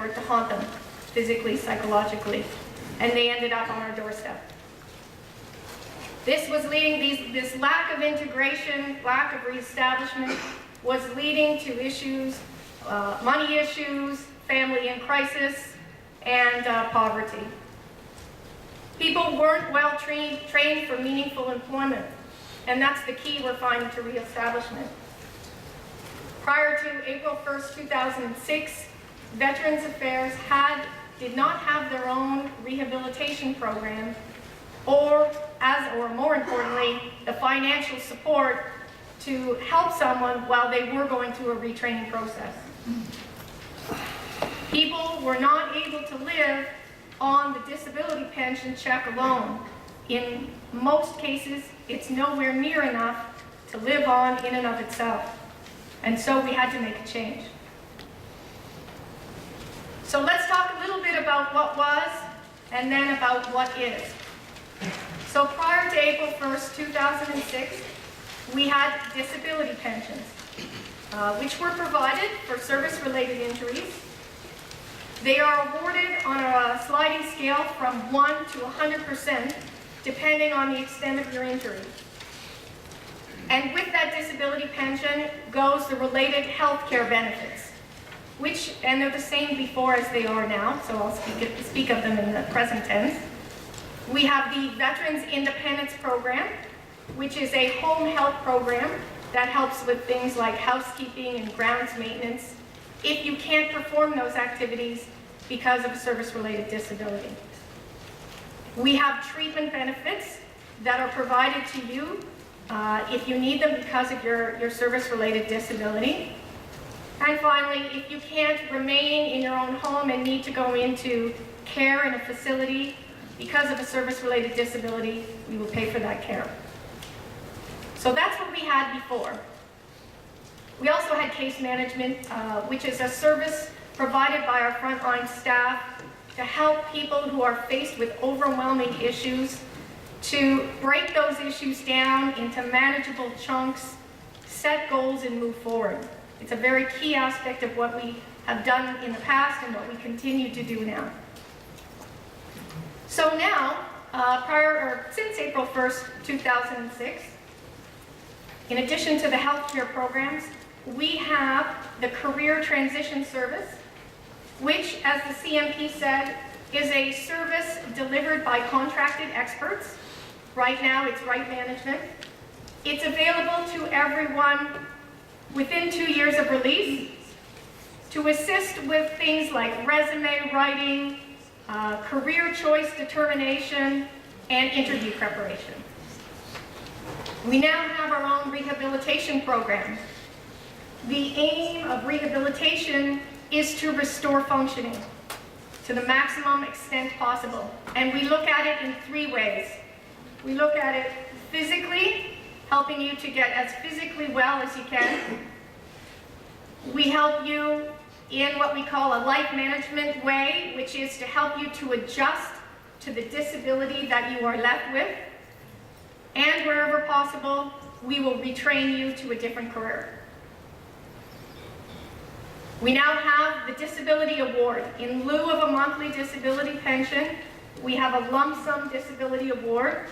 for it to haunt them physically, psychologically, and they ended up on our doorstep. This was leading, this lack of integration, lack of reestablishment, was leading to issues, money issues, family in crisis, and poverty. People weren't well trained for meaningful employment, and that's the key we're finding to reestablishment. Prior to April 1st, 2006, Veterans Affairs did not have their own rehabilitation program, or more importantly, the financial support to help someone while they were going through a retraining process. People were not able to live on the disability pension check alone. In most cases, it's nowhere near enough to live on in and of itself. And so we had to make a change. So let's talk a little bit about what was and then about what is. So prior to April 1st, 2006, we had disability pensions, which were provided for service-related injuries. They are awarded on a sliding scale from 1 to 100%, depending on the extent of your injury. And with that disability pension goes the related health care benefits, and they're the same before as they are now, so I'll speak of them in the present tense. We have the Veterans Independence Program, which is a home health program that helps with things like housekeeping and grounds maintenance if you can't perform those activities because of a service-related disability. We have treatment benefits that are provided to you if you need them because of your service-related disability. And finally, if you can't remain in your own home and need to go into care in a facility because of a service-related disability, we will pay for that care. So that's what we had before. We also had case management, which is a service provided by our frontline staff to help people who are faced with overwhelming issues to break those issues down into manageable chunks, set goals, and move forward. It's a very key aspect of what we have done in the past and what we continue to do now. So now, since April 1st, 2006, in addition to the healthcare programs, we have the Career Transition Service, which, as the CMP said, is a service delivered by contracted experts. Right now, it's right management. It's available to everyone within 2 years of release to assist with things like resume writing, career choice determination, and interview preparation. We now have our own rehabilitation program. The aim of rehabilitation is to restore functioning to the maximum extent possible. And we look at it in 3 ways. We look at it physically, helping you to get as physically well as you can. We help you in what we call a life management way, which is to help you to adjust to the disability that you are left with. And wherever possible, we will retrain you to a different career. We now have the Disability Award. In lieu of a monthly disability pension, we have a lump sum disability award,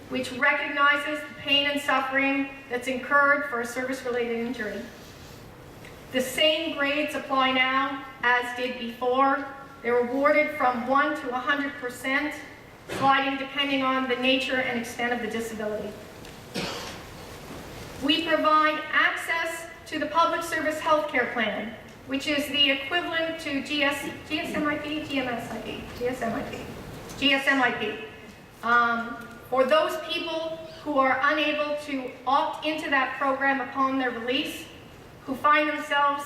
which recognizes the pain and suffering that's incurred for a service-related injury. The same grades apply now as did before. They're awarded from 1 to 100%, sliding depending on the nature and extent of the disability. We provide access to the Public Service Health Care Plan, which is the equivalent to GSMIP. For those people who are unable to opt into that program upon their release, who find themselves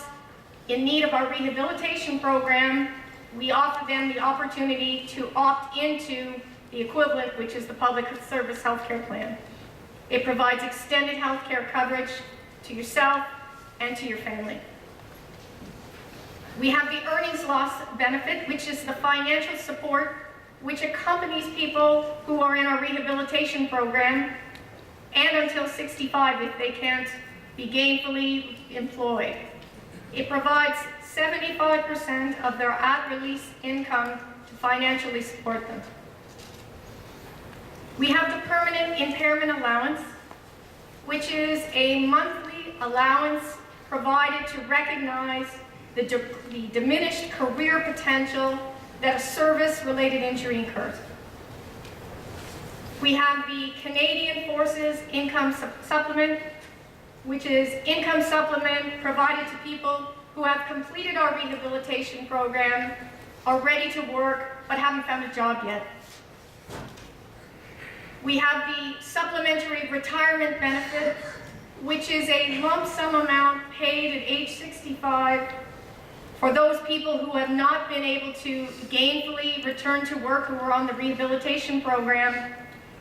in need of our rehabilitation program, we offer them the opportunity to opt into the equivalent, which is the Public Service Health Care Plan. It provides extended health care coverage to yourself and to your family. We have the earnings loss benefit, which is the financial support which accompanies people who are in our rehabilitation program and until 65 if they can't be gainfully employed. It provides 75% of their at-release income to financially support them. We have the permanent impairment allowance, which is a monthly allowance provided to recognize the diminished career potential that a service-related injury incurs. We have the Canadian Forces Income Supplement, which is income supplement provided to people who have completed our rehabilitation program, are ready to work, but haven't found a job yet. We have the supplementary retirement benefit, which is a lump sum amount paid at age 65 for those people who have not been able to gainfully return to work, who are on the rehabilitation program,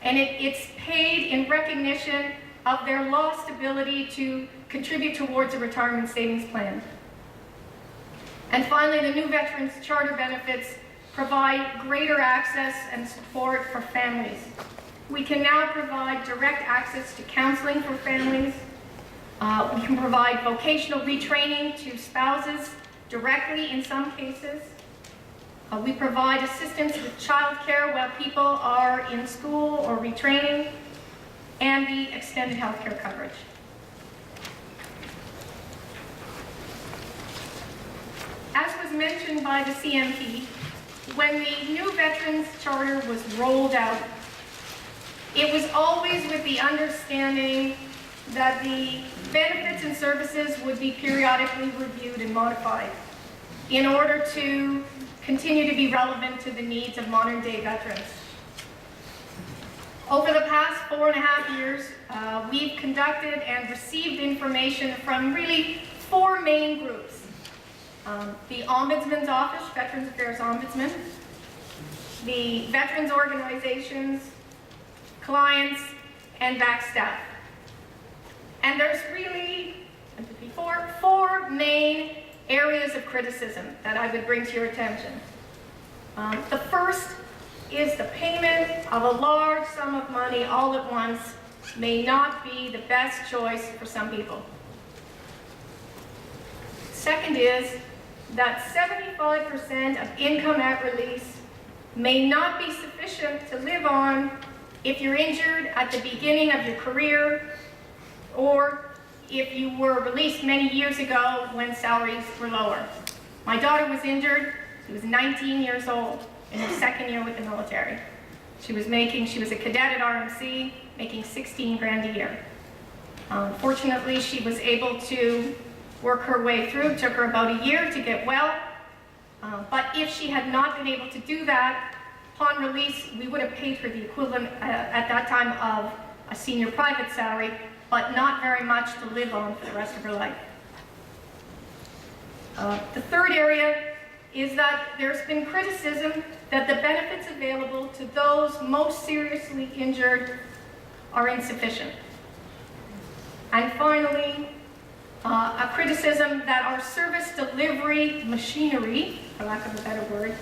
and it's paid in recognition of their lost ability to contribute towards a retirement savings plan. And finally, the new Veterans Charter benefits provide greater access and support for families. We can now provide direct access to counseling for families. We can provide vocational retraining to spouses directly in some cases. We provide assistance with childcare while people are in school or retraining, and the extended health care coverage. As was mentioned by the CMP, when the new Veterans Charter was rolled out, it was always with the understanding that the benefits and services would be periodically reviewed and modified in order to continue to be relevant to the needs of modern-day veterans. Over the past 4.5 years, we've conducted and received information from really 4 main groups. The Ombudsman's Office, Veterans Affairs Ombudsman, the veterans organizations, clients, and VAC staff. And there's really 4 main areas of criticism that I would bring to your attention. The first is the payment of a large sum of money all at once may not be the best choice for some people. Second is that 75% of income at release may not be sufficient to live on if you're injured at the beginning of your career, or if you were released many years ago when salaries were lower. My daughter was injured. She was 19 years old in her 2nd year with the military. She was a cadet at RMC, making 16 grand a year. Fortunately, she was able to work her way through. It took her about a year to get well. But if she had not been able to do that, upon release, we would have paid her the equivalent at that time of a senior private salary, but not very much to live on for the rest of her life. The third area is that there's been criticism that the benefits available to those most seriously injured are insufficient. And finally, a criticism that our service delivery machinery, for lack of a better word,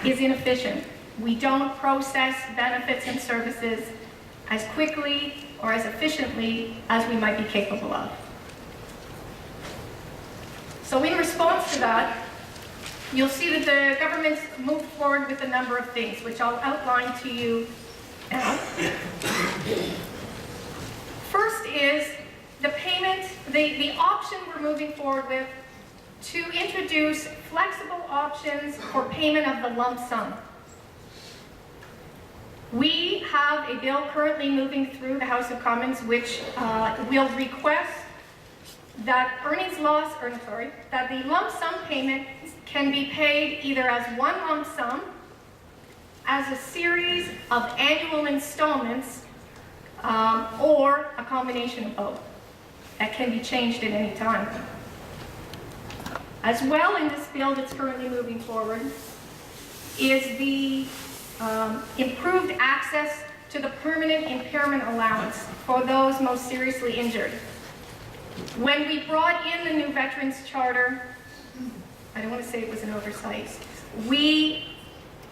is inefficient. We don't process benefits and services as quickly or as efficiently as we might be capable of. So in response to that, you'll see that the government's moved forward with a number of things, which I'll outline to you now. First is the payment, the option we're moving forward with to introduce flexible options for payment of the lump sum. We have a bill currently moving through the House of Commons which will request that that the lump sum payment can be paid either as one lump sum, as a series of annual installments, or a combination of both. That can be changed at any time. As well, in this bill that's currently moving forward is the improved access to the permanent impairment allowance for those most seriously injured. When we brought in the new Veterans Charter, I don't want to say it was an oversight, we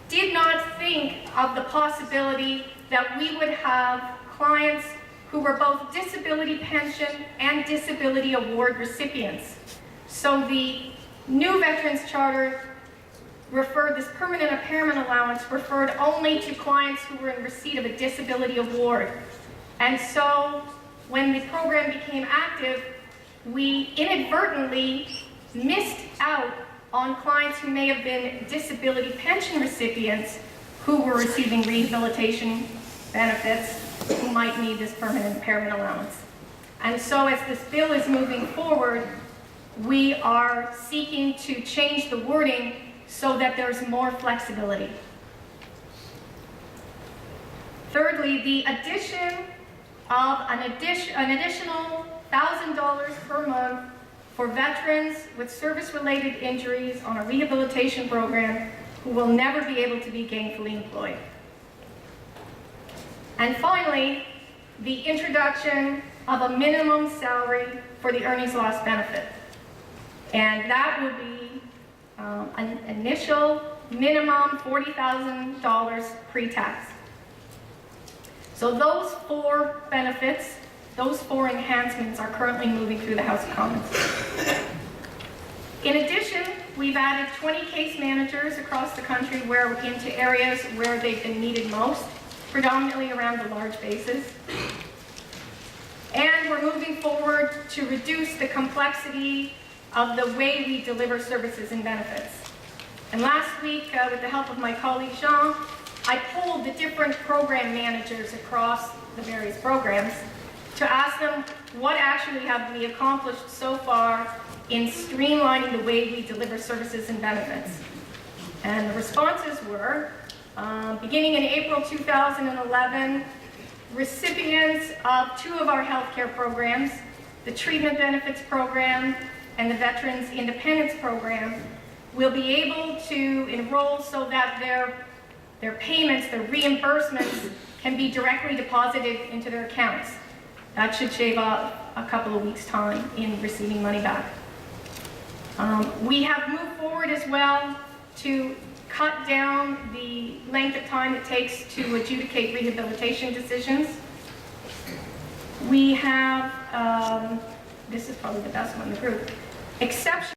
did not think of the possibility that we would have clients who were both disability pension and disability award recipients. So the new Veterans Charter referred, this permanent impairment allowance referred only to clients who were in receipt of a disability award. And so when the program became active, we inadvertently missed out on clients who may have been disability pension recipients who were receiving rehabilitation benefits who might need this permanent impairment allowance. And so as this bill is moving forward, we are seeking to change the wording so that there's more flexibility. Thirdly, the addition of an additional $1,000 per month for veterans with service-related injuries on a rehabilitation program who will never be able to be gainfully employed. And finally, the introduction of a minimum salary for the earnings loss benefit. And that will be an initial minimum $40,000 pre-tax. So those 4 benefits, those 4 enhancements are currently moving through the House of Commons. In addition, we've added 20 case managers across the country into areas where they've been needed most, predominantly around the large bases. And we're moving forward to reduce the complexity of the way we deliver services and benefits. And last week, with the help of my colleague Jean, I polled the different program managers across the various programs to ask them what actually have we accomplished so far in streamlining the way we deliver services and benefits. And the responses were, beginning in April 2011, recipients of 2 of our healthcare programs, the Treatment Benefits Program and the Veterans Independence Program, will be able to enroll so that their payments, their reimbursements, can be directly deposited into their accounts. That should shave off a couple of weeks' time in receiving money back. We have moved forward as well to cut down the length of time it takes to adjudicate rehabilitation decisions. We have, this is probably the best one in the group, exception